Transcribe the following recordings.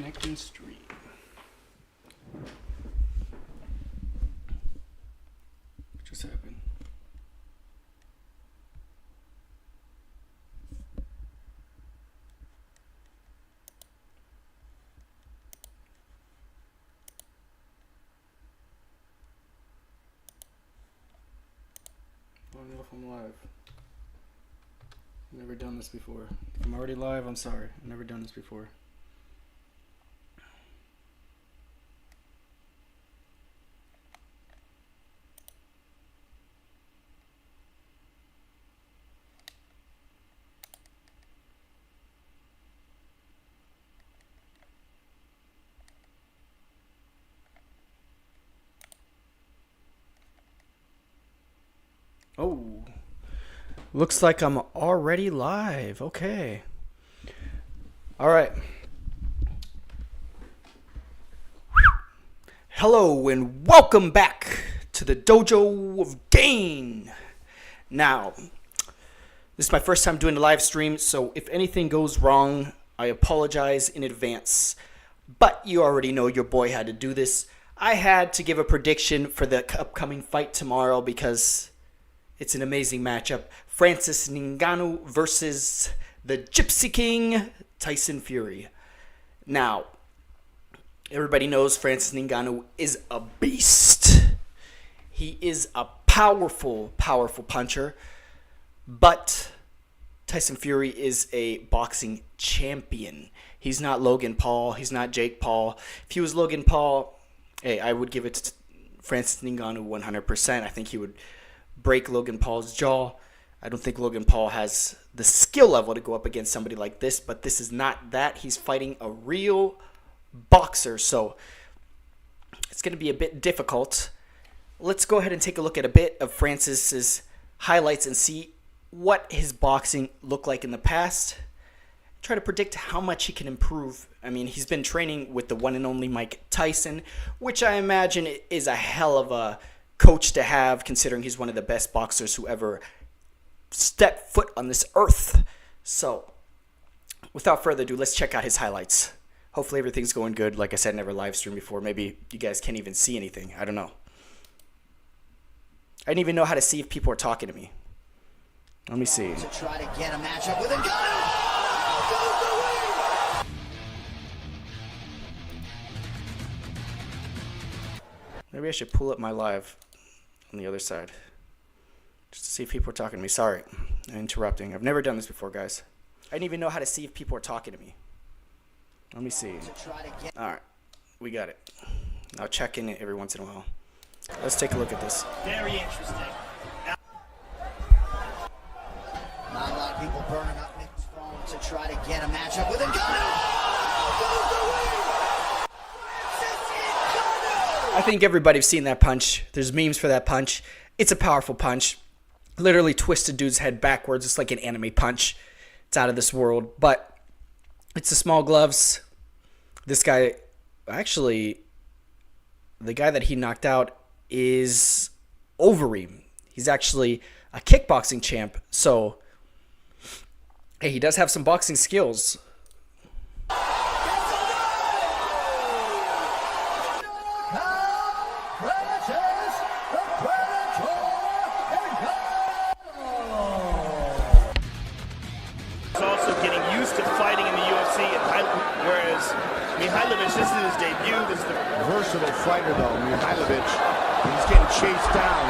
Connecting stream. What just happened? I don't know if I'm live. Never done this before. If I'm already live, I'm sorry. I've never done this before. Oh, looks like I'm already live. Okay. All right. Hello and welcome back to the Dojo of Gain. Now, this is my first time doing a live stream, so if anything goes wrong, I apologize in advance. But you already know your boy had to do this. I had to give a prediction for the upcoming fight tomorrow because it's an amazing matchup. Francis Ngannou versus the Gypsy King, Tyson Fury. Now, everybody knows Francis Ngannou is a beast. He is a powerful, powerful puncher. But Tyson Fury is a boxing champion. He's not Logan Paul. He's not Jake Paul. If he was Logan Paul, hey, I would give it to Francis Ngannou 100%. I think he would break Logan Paul's jaw. I don't think Logan Paul has the skill level to go up against somebody like this, but this is not that. He's fighting a real boxer, so it's going to be a bit difficult. Let's go ahead and take a look at a bit of Francis's highlights and see what his boxing looked like in the past. Try to predict how much he can improve. I mean, he's been training with the one and only Mike Tyson, which I imagine is a hell of a coach to have, considering he's one of the best boxers who ever stepped foot on this earth. So, without further ado, let's check out his highlights. Hopefully everything's going good. Like I said, never live streamed before. Maybe you guys can't even see anything. I don't know. I didn't even know how to see if people are talking to me. Let me see. To try to get a matchup with Ngannou. Maybe I should pull up my live on the other side just to see if people are talking to me. Sorry, I'm interrupting. I've never done this before, guys. I didn't even know how to see if people are talking to me. Let me see. All right, we got it. I'll check in every once in a while. Let's take a look at this. Very interesting. Not a lot of people burning up Nick's phone to try to get a matchup with Ngannou. I think everybody's seen that punch. There's memes for that punch. It's a powerful punch. Literally twisted dude's head backwards. It's like an anime punch. It's out of this world. But it's the small gloves. This guy, actually, the guy that he knocked out is Overeem. He's actually a kickboxing champ. So, hey, he does have some boxing skills. This is his debut. This is the versatile fighter, though. Mihailovic, he's getting chased down.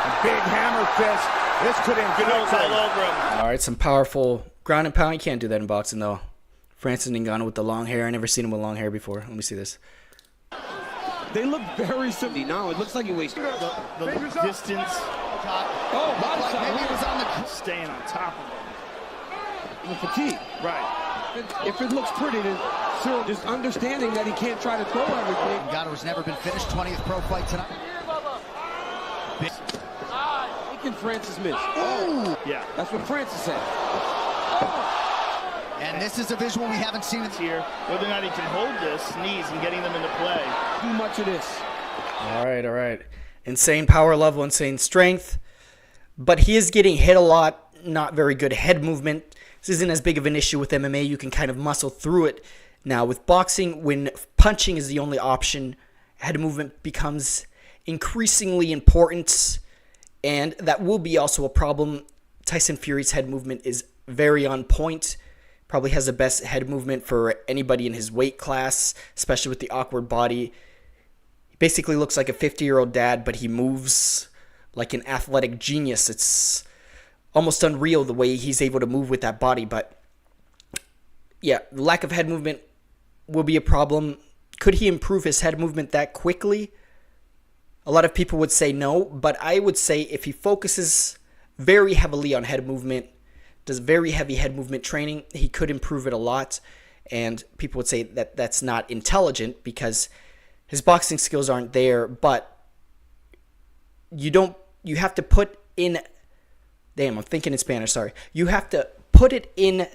A big hammer fist. This could end good all over him. All right, some powerful ground and pound. You can't do that in boxing, though. Francis Ngannou with the long hair. I never seen him with long hair before. Let me see this. They look very similar. No, it looks like he wasted The distance. Oh, like maybe it was on the staying on top of him. the fatigue. Right. If it looks pretty, then sir, just understanding that he can't try to throw everything. Ngannou's never been finished. 20th pro fight tonight. Can Francis miss? Ooh. Yeah. That's what Francis said. And this is a visual we haven't seen here. Whether or not he can hold this knees and getting them into play. Too much of this. All right. Insane power level, insane strength. But he is getting hit a lot. Not very good head movement. this isn't as big of an issue with MMA. You can kind of muscle through it. Now, with boxing, when punching is the only option, head movement becomes increasingly important, and that will be also a problem. Tyson Fury's head movement is very on point. Probably has the best head movement for anybody in his weight class, especially with the awkward body. He basically looks like a 50-year-old dad, but he moves like an athletic genius. It's almost unreal the way he's able to move with that body. But yeah, the lack of head movement will be a problem. Could he improve his head movement that quickly? A lot of people would say no, but I would say if he focuses very heavily on head movement, does very heavy head movement training, he could improve it a lot. And people would say that that's not intelligent because his boxing skills aren't there, but you have to put in, damn, I'm thinking in Spanish, sorry. You have to put it in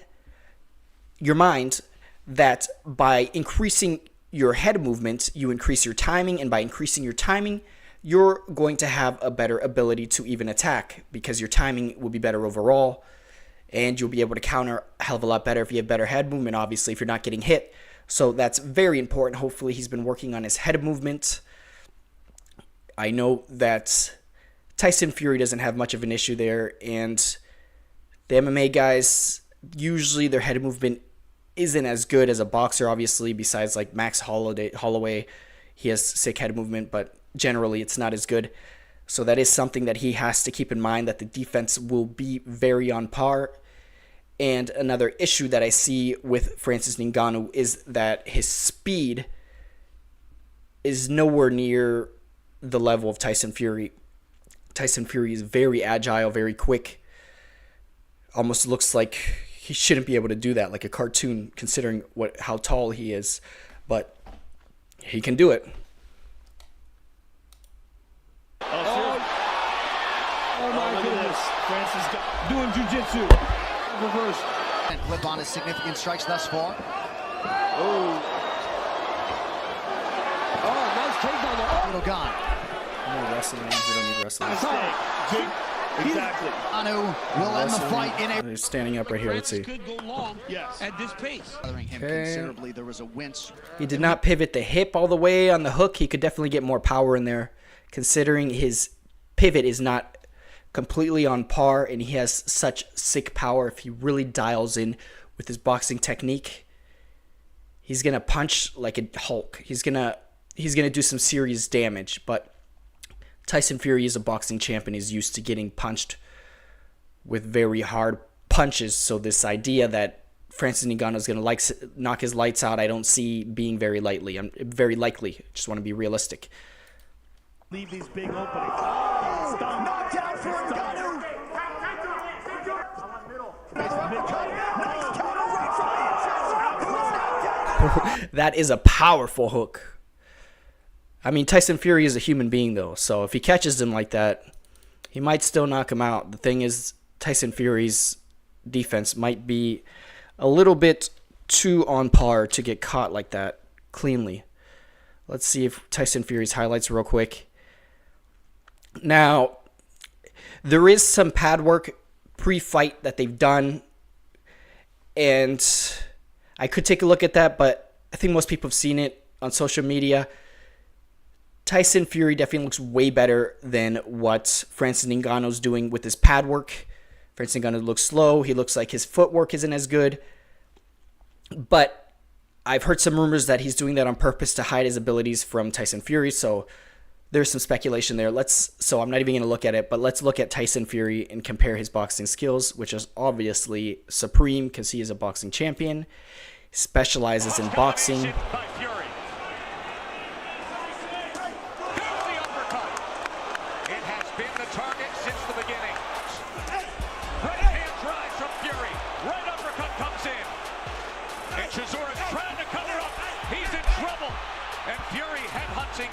your mind that by increasing your head movement, you increase your timing, and by increasing your timing, you're going to have a better ability to even attack because your timing will be better overall, and you'll be able to counter a hell of a lot better if you have better head movement, obviously, if you're not getting hit. So that's very important. Hopefully he's been working on his head movement. I know that Tyson Fury doesn't have much of an issue there, and the MMA guys, usually their head movement isn't as good as a boxer, obviously, besides like Max Holloway. He has sick head movement, but generally it's not as good. So that is something that he has to keep in mind, that the defense will be very on par. And another issue that I see with Francis Ngannou is that his speed is nowhere near the level of Tyson Fury. Tyson Fury is very agile, very quick. Almost looks like he shouldn't be able to do that, like a cartoon, considering how tall he is. But he can do it. Oh my goodness. Francis Doing jiu-jitsu. Reverse. And flip on his significant strikes thus far. Oh, nice takedown there. Little gone. No wrestling. We don't need wrestling. Exactly. Ngannou will end the fight in a... They're standing up right here. Let's see. Could go long at this pace. Bothering him considerably. There was a wince. He did not pivot the hip all the way on the hook. He could definitely get more power in there, considering his pivot is not completely on par, and he has such sick power. If he really dials in with his boxing technique, he's gonna punch like a Hulk. He's gonna do some serious damage. But Tyson Fury is a boxing champion. He's used to getting punched with very hard punches. So this idea that Francis Ngannou is going to knock his lights out, I don't see being very likely. Very likely. Just want to be realistic. Leave these big openings. Knockdown for Ngannou. That is a powerful hook. I mean, Tyson Fury is a human being, though, so if he catches him like that, he might still knock him out. The thing is, Tyson Fury's defense might be a little bit too on par to get caught like that cleanly. Let's see if Tyson Fury's highlights real quick. Now, there is some pad work pre-fight that they've done, and I could take a look at that, but I think most people have seen it on social media. Tyson Fury definitely looks way better than what Francis Ngannou's doing with his pad work. Francis Ngannou looks slow. He looks like his footwork isn't as good. But I've heard some rumors that he's doing that on purpose to hide his abilities from Tyson Fury. So there's some speculation there. So I'm not even going to look at it, but let's look at Tyson Fury and compare his boxing skills, which is obviously supreme because he is a boxing champion. He specializes in boxing.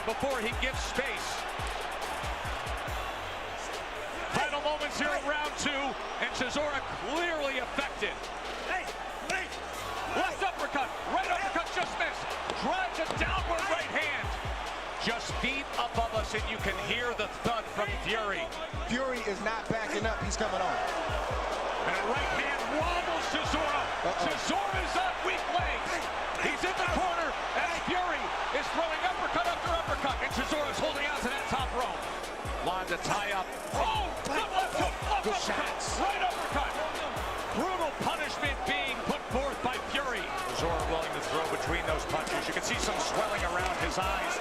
Before he gives space. Final moments here in round two, and Chisora clearly affected. Left uppercut, right uppercut, just missed. Drives a downward right hand. Just feet above us, and you can hear the thud from Fury. Fury is not backing up, he's coming on. And a right hand wobbles Chisora. Chisora's on weak legs. He's in the corner, and Fury is throwing uppercut after uppercut. And Chisora's holding on to that top rope. Londa tie up. Oh, good left hook, left uppercut, right uppercut. Brutal punishment being put forth by Fury. Chisora willing to throw between those punches. You can see some swelling around his eyes.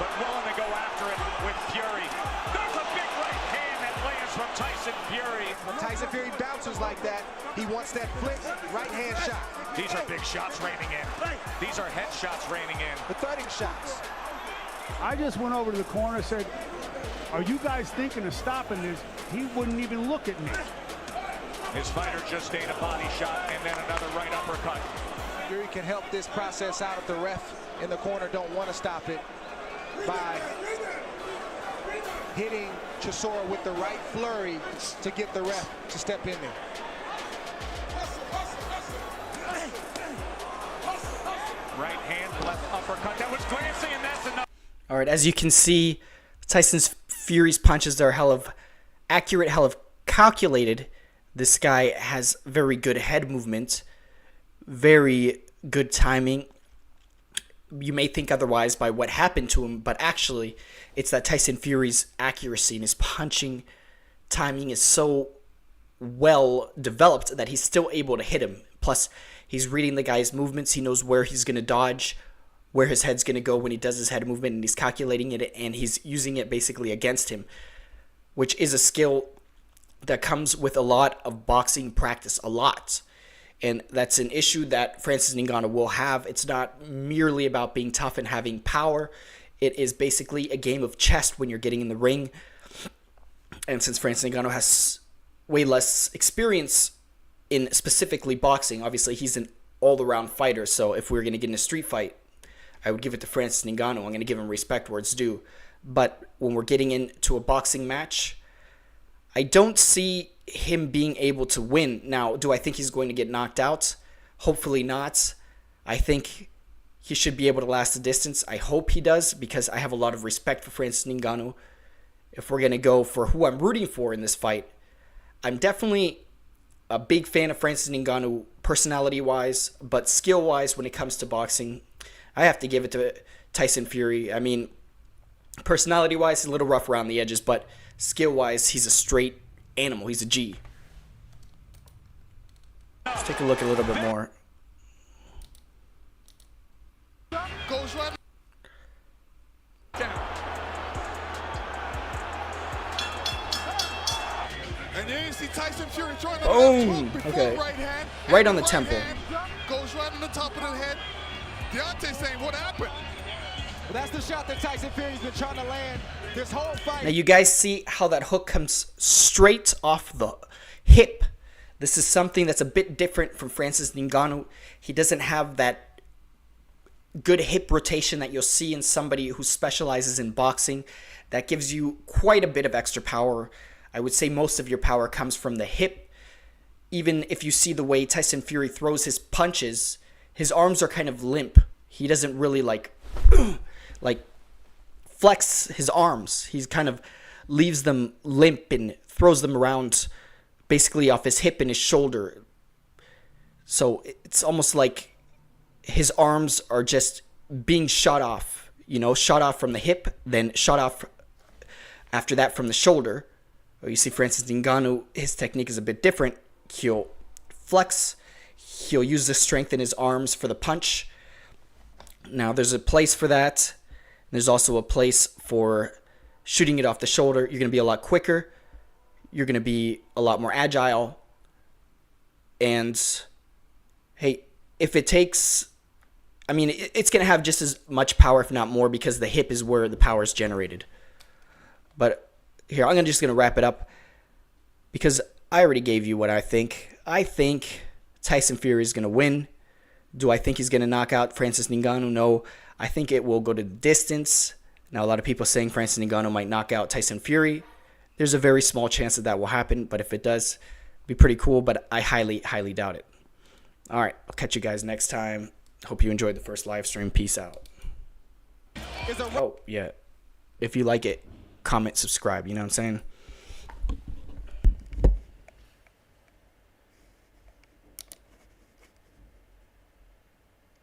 But willing to go after it with Fury. There's a big right hand that lands from Tyson Fury. When Tyson Fury bounces like that, he wants that flip right hand shot. These are big shots raining in. These are head shots raining in. The thudding shots. I just went over to the corner and said, are you guys thinking of stopping this? He wouldn't even look at me. His fighter just ate a body shot and then another right uppercut. Fury can help this process out if the ref in the corner don't want to stop it by hitting Chisora with the right flurry to get the ref to step in there. Right hand, left uppercut. That was glancing, and that's enough. All right, as you can see, Tyson's Fury's punches are hell of accurate, hell of calculated. This guy has very good head movement, very good timing. You may think otherwise by what happened to him, but actually, it's that Tyson Fury's accuracy and his punching timing is so well developed that he's still able to hit him. Plus, he's reading the guy's movements. He knows where he's going to dodge, where his head's going to go when he does his head movement, and he's calculating it, and he's using it basically against him, which is a skill that comes with a lot of boxing practice, a lot. And that's an issue that Francis Ngannou will have. It's not merely about being tough and having power. It is basically a game of chess when you're getting in the ring. And since Francis Ngannou has way less experience in specifically boxing, obviously he's an all-around fighter. So if we were going to get in a street fight, I would give it to Francis Ngannou. I'm going to give him respect where it's due. But when we're getting into a boxing match, I don't see him being able to win. Now, do I think he's going to get knocked out? Hopefully not. I think he should be able to last the distance. I hope he does, because I have a lot of respect for Francis Ngannou. If we're going to go for who I'm rooting for in this fight, I'm definitely a big fan of Francis Ngannou personality-wise, but skill-wise when it comes to boxing, I have to give it to Tyson Fury. I mean, personality-wise, he's a little rough around the edges, but skill-wise, he's a straight animal. He's a G. Let's take a look a little bit more. Goes right Down. And then you see Tyson Fury throwing the Boom. left hook before Okay. right hand. Right And on the temple. hand goes right on the top of the head. Deontay saying, what happened? Well, that's the shot that Tyson Fury's been trying to land this whole fight. Now you guys see how that hook comes straight off the hip. This is something that's a bit different from Francis Ngannou. He doesn't have that good hip rotation that you'll see in somebody who specializes in boxing. That gives you quite a bit of extra power. I would say most of your power comes from the hip. Even if you see the way Tyson Fury throws his punches, his arms are kind of limp. He doesn't really like flex his arms. He kind of leaves them limp and throws them around basically off his hip and his shoulder. So it's almost like his arms are just being shot off, shot off from the hip, then shot off after that from the shoulder. You see Francis Ngannou, his technique is a bit different. He'll flex, he'll use the strength in his arms for the punch. Now there's a place for that. There's also a place for shooting it off the shoulder. You're going to be a lot quicker. You're going to be a lot more agile. And, hey, if it takes... I mean, it's going to have just as much power, if not more, because the hip is where the power is generated. But here, I'm just going to wrap it up, because I already gave you what I think. I think Tyson Fury is going to win. Do I think he's going to knock out Francis Ngannou? No. I think it will go to the distance. Now, a lot of people saying Francis Ngannou might knock out Tyson Fury. There's a very small chance that will happen, but if it does, it'd be pretty cool, but I highly, highly doubt it. All right, I'll catch you guys next time. Hope you enjoyed the first live stream. Peace out. Oh, yeah. If you like it, comment, subscribe. You know what I'm saying?